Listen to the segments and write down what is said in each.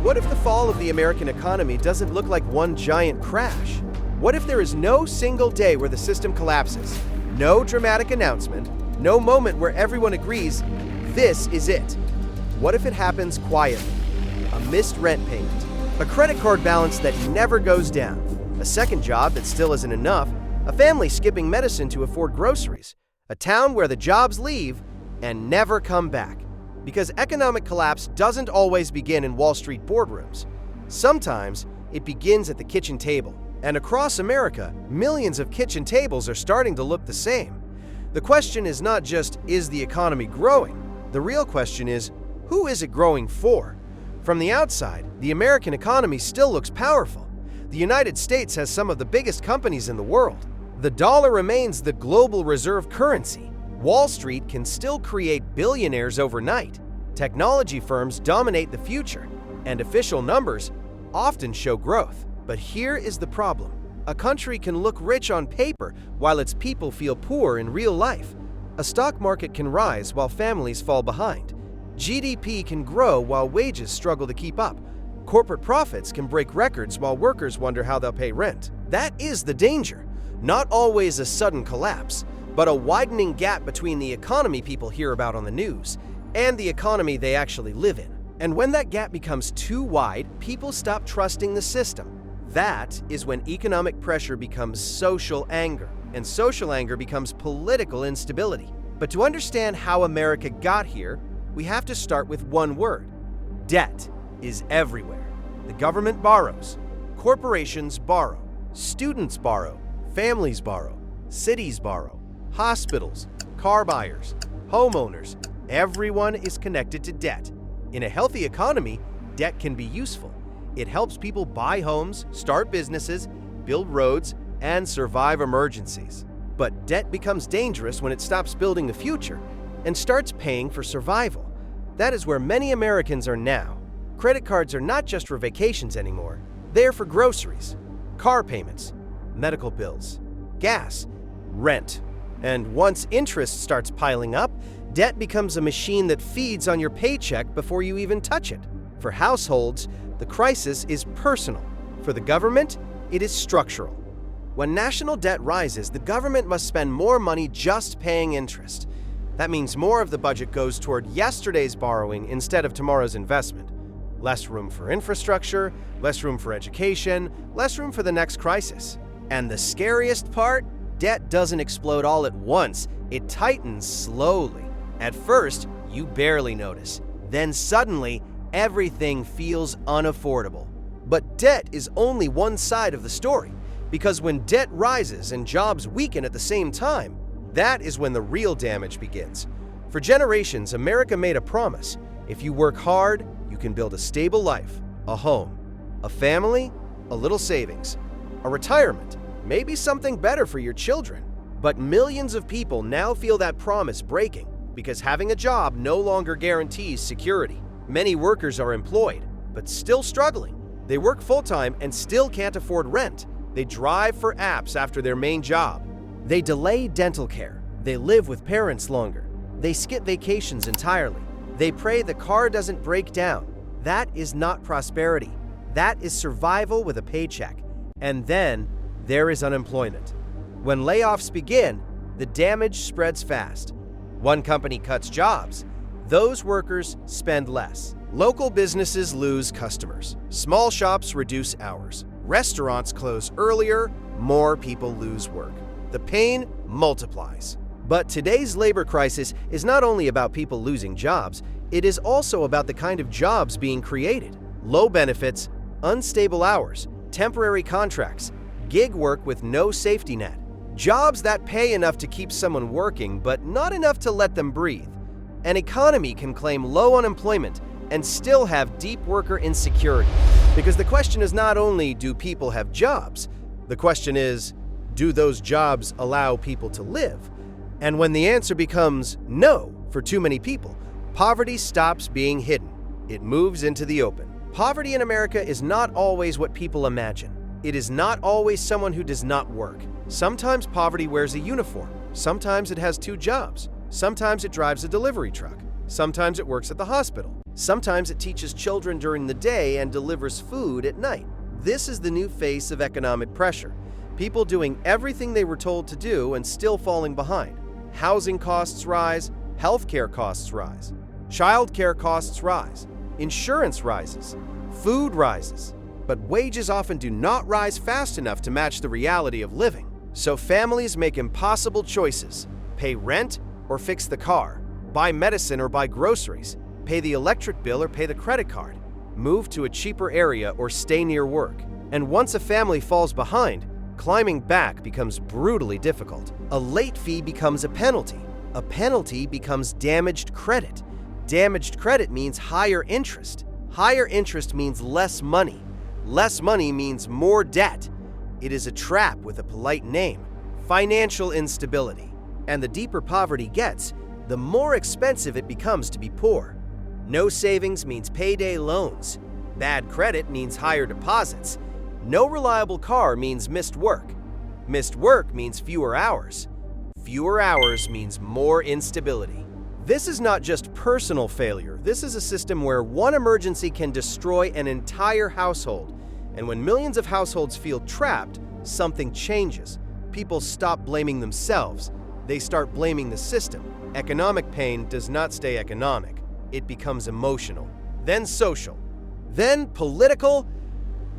What if the fall of the American economy doesn't look like one giant crash? What if there is no single day where the system collapses? No dramatic announcement, no moment where everyone agrees, this is it. What if it happens quietly? A missed rent payment, a credit card balance that never goes down, a second job that still isn't enough, a family skipping medicine to afford groceries, a town where the jobs leave and never come back. Because economic collapse doesn't always begin in Wall Street boardrooms. Sometimes it begins at the kitchen table. And across America, millions of kitchen tables are starting to look the same. The question is not just, is the economy growing? The real question is, who is it growing for? From the outside, the American economy still looks powerful. The United States has some of the biggest companies in the world. The dollar remains the global reserve currency. Wall Street can still create billionaires overnight. Technology firms dominate the future, and official numbers often show growth. But here is the problem. A country can look rich on paper while its people feel poor in real life. A stock market can rise while families fall behind. GDP can grow while wages struggle to keep up. Corporate profits can break records while workers wonder how they'll pay rent. That is the danger. Not always a sudden collapse, but a widening gap between the economy people hear about on the news and the economy they actually live in. And when that gap becomes too wide, people stop trusting the system. That is when economic pressure becomes social anger, and social anger becomes political instability. But to understand how America got here, we have to start with one word. Debt is everywhere. The government borrows, corporations borrow, students borrow, families borrow, cities borrow, hospitals, car buyers, homeowners, everyone is connected to debt. In a healthy economy, debt can be useful. It helps people buy homes, start businesses, build roads, and survive emergencies. But debt becomes dangerous when it stops building the future and starts paying for survival. That is where many Americans are now. Credit cards are not just for vacations anymore. They are for groceries, car payments, medical bills, gas, rent. And once interest starts piling up, debt becomes a machine that feeds on your paycheck before you even touch it. For households, the crisis is personal. For the government, it is structural. When national debt rises, the government must spend more money just paying interest. That means more of the budget goes toward yesterday's borrowing instead of tomorrow's investment. Less room for infrastructure, less room for education, less room for the next crisis. And the scariest part? Debt doesn't explode all at once. It tightens slowly. At first, you barely notice. Then suddenly, everything feels unaffordable. But debt is only one side of the story, because when debt rises and jobs weaken at the same time, that is when the real damage begins. For generations, America made a promise. If you work hard, you can build a stable life, a home, a family, a little savings, a retirement, maybe something better for your children. But millions of people now feel that promise breaking because having a job no longer guarantees security. Many workers are employed, but still struggling. They work full-time and still can't afford rent. They drive for apps after their main job. They delay dental care. They live with parents longer. They skip vacations entirely. They pray the car doesn't break down. That is not prosperity. That is survival with a paycheck. And then there is unemployment. When layoffs begin, the damage spreads fast. One company cuts jobs. Those workers spend less. Local businesses lose customers. Small shops reduce hours. Restaurants close earlier. More people lose work. The pain multiplies. But today's labor crisis is not only about people losing jobs, it is also about the kind of jobs being created. Low benefits, unstable hours, temporary contracts, gig work with no safety net. Jobs that pay enough to keep someone working, but not enough to let them breathe. An economy can claim low unemployment and still have deep worker insecurity. Because the question is not only do people have jobs, the question is, do those jobs allow people to live? And when the answer becomes no for too many people, poverty stops being hidden. It moves into the open. Poverty in America is not always what people imagine. It is not always someone who does not work. Sometimes poverty wears a uniform. Sometimes it has two jobs. Sometimes it drives a delivery truck. Sometimes it works at the hospital. Sometimes it teaches children during the day and delivers food at night. This is the new face of economic pressure. People doing everything they were told to do and still falling behind. Housing costs rise, healthcare costs rise, childcare costs rise, insurance rises, food rises. But wages often do not rise fast enough to match the reality of living. So families make impossible choices: pay rent or fix the car, buy medicine or buy groceries, pay the electric bill or pay the credit card, move to a cheaper area or stay near work. And once a family falls behind, climbing back becomes brutally difficult. A late fee becomes a penalty. A penalty becomes damaged credit. Damaged credit means higher interest. Higher interest means less money. Less money means more debt. It is a trap with a polite name: financial instability. And the deeper poverty gets, the more expensive it becomes to be poor. No savings means payday loans. Bad credit means higher deposits. No reliable car means missed work. Missed work means fewer hours. Fewer hours means more instability. This is not just personal failure. This is a system where one emergency can destroy an entire household. And when millions of households feel trapped, something changes. People stop blaming themselves. They start blaming the system. Economic pain does not stay economic. It becomes emotional, then social, then political.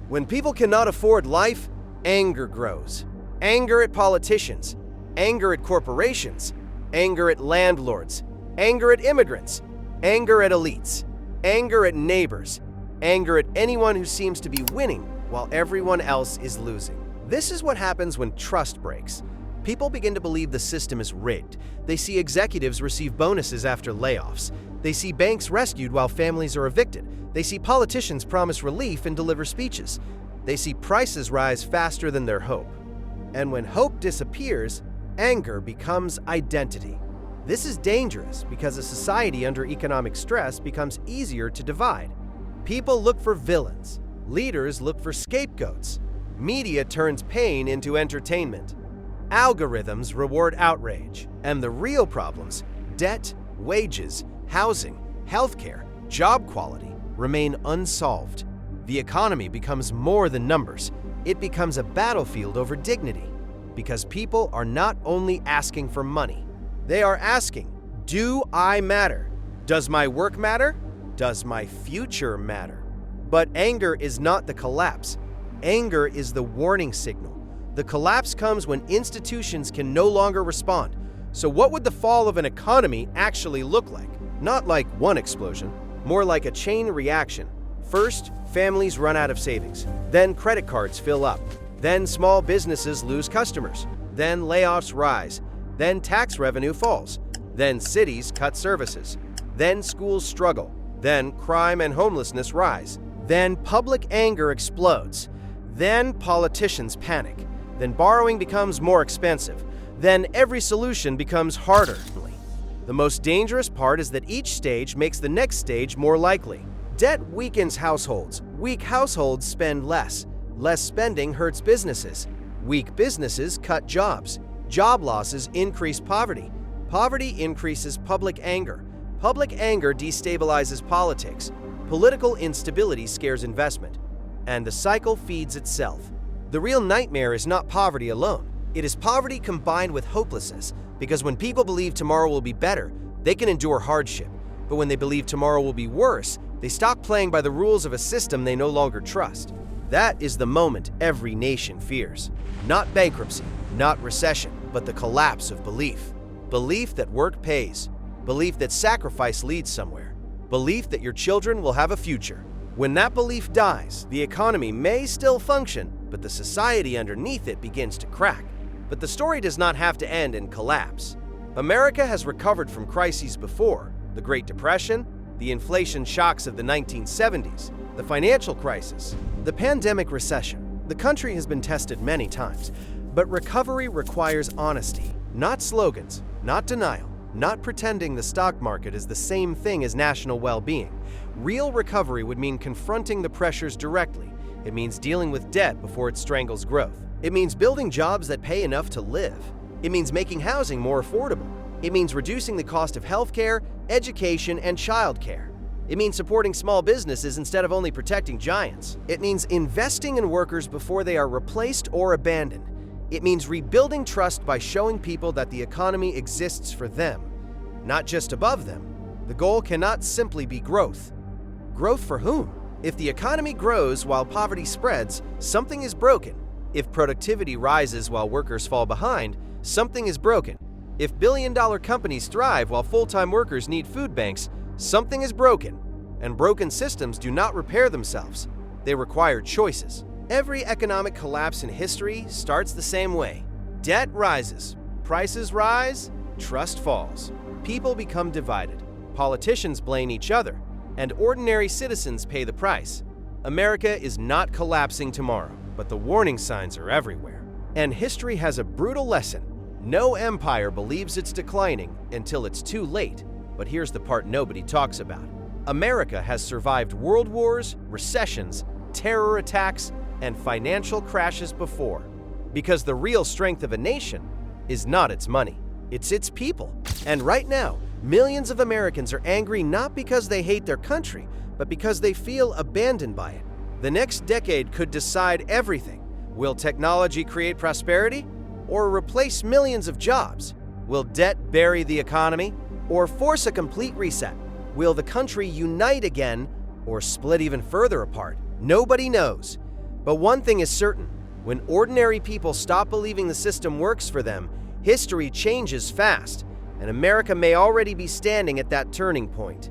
When people cannot afford life, anger grows. Anger at politicians, anger at corporations, anger at landlords, anger at immigrants, anger at elites, anger at neighbors, anger at anyone who seems to be winning while everyone else is losing. This is what happens when trust breaks. People begin to believe the system is rigged. They see executives receive bonuses after layoffs. They see banks rescued while families are evicted. They see politicians promise relief and deliver speeches. They see prices rise faster than their hope. And when hope disappears, anger becomes identity. This is dangerous because a society under economic stress becomes easier to divide. People look for villains. Leaders look for scapegoats. Media turns pain into entertainment. Algorithms reward outrage. And the real problems, debt, wages, housing, healthcare, job quality, remain unsolved. The economy becomes more than numbers. It becomes a battlefield over dignity. Because people are not only asking for money, they are asking, do I matter? Does my work matter? Does my future matter? But anger is not the collapse. Anger is the warning signal. The collapse comes when institutions can no longer respond. So what would the fall of an economy actually look like? Not like one explosion, more like a chain reaction. First, families run out of savings. Then credit cards fill up. Then small businesses lose customers. Then layoffs rise. Then tax revenue falls. Then cities cut services. Then schools struggle. Then crime and homelessness rise. Then public anger explodes. Then politicians panic. Then borrowing becomes more expensive. Then every solution becomes harder. The most dangerous part is that each stage makes the next stage more likely. Debt weakens households. Weak households spend less. Less spending hurts businesses. Weak businesses cut jobs. Job losses increase poverty. Poverty increases public anger. Public anger destabilizes politics. Political instability scares investment. And the cycle feeds itself. The real nightmare is not poverty alone. It is poverty combined with hopelessness, because when people believe tomorrow will be better, they can endure hardship. But when they believe tomorrow will be worse, they stop playing by the rules of a system they no longer trust. That is the moment every nation fears. Not bankruptcy, not recession, but the collapse of belief. Belief that work pays. Belief that sacrifice leads somewhere. Belief that your children will have a future. When that belief dies, the economy may still function, but the society underneath it begins to crack. But the story does not have to end in collapse. America has recovered from crises before: the Great Depression, the inflation shocks of the 1970s, the financial crisis, the pandemic recession. The country has been tested many times, but recovery requires honesty, not slogans, not denial, not pretending the stock market is the same thing as national well-being. Real recovery would mean confronting the pressures directly. It means dealing with debt before it strangles growth. It means building jobs that pay enough to live. It means making housing more affordable. It means reducing the cost of healthcare, education, and childcare. It means supporting small businesses instead of only protecting giants. It means investing in workers before they are replaced or abandoned. It means rebuilding trust by showing people that the economy exists for them, not just above them. The goal cannot simply be growth. Growth for whom? If the economy grows while poverty spreads, something is broken. If productivity rises while workers fall behind, something is broken. If billion-dollar companies thrive while full-time workers need food banks, something is broken. And broken systems do not repair themselves. They require choices. Every economic collapse in history starts the same way. Debt rises, prices rise, trust falls. People become divided. Politicians blame each other, and ordinary citizens pay the price. America is not collapsing tomorrow, but the warning signs are everywhere. And history has a brutal lesson. No empire believes it's declining until it's too late. But here's the part nobody talks about. America has survived world wars, recessions, terror attacks, and financial crashes before. Because the real strength of a nation is not its money, it's its people. And right now, millions of Americans are angry not because they hate their country, but because they feel abandoned by it. The next decade could decide everything. Will technology create prosperity or replace millions of jobs? Will debt bury the economy or force a complete reset? Will the country unite again or split even further apart? Nobody knows. But one thing is certain. When ordinary people stop believing the system works for them, history changes fast, and America may already be standing at that turning point.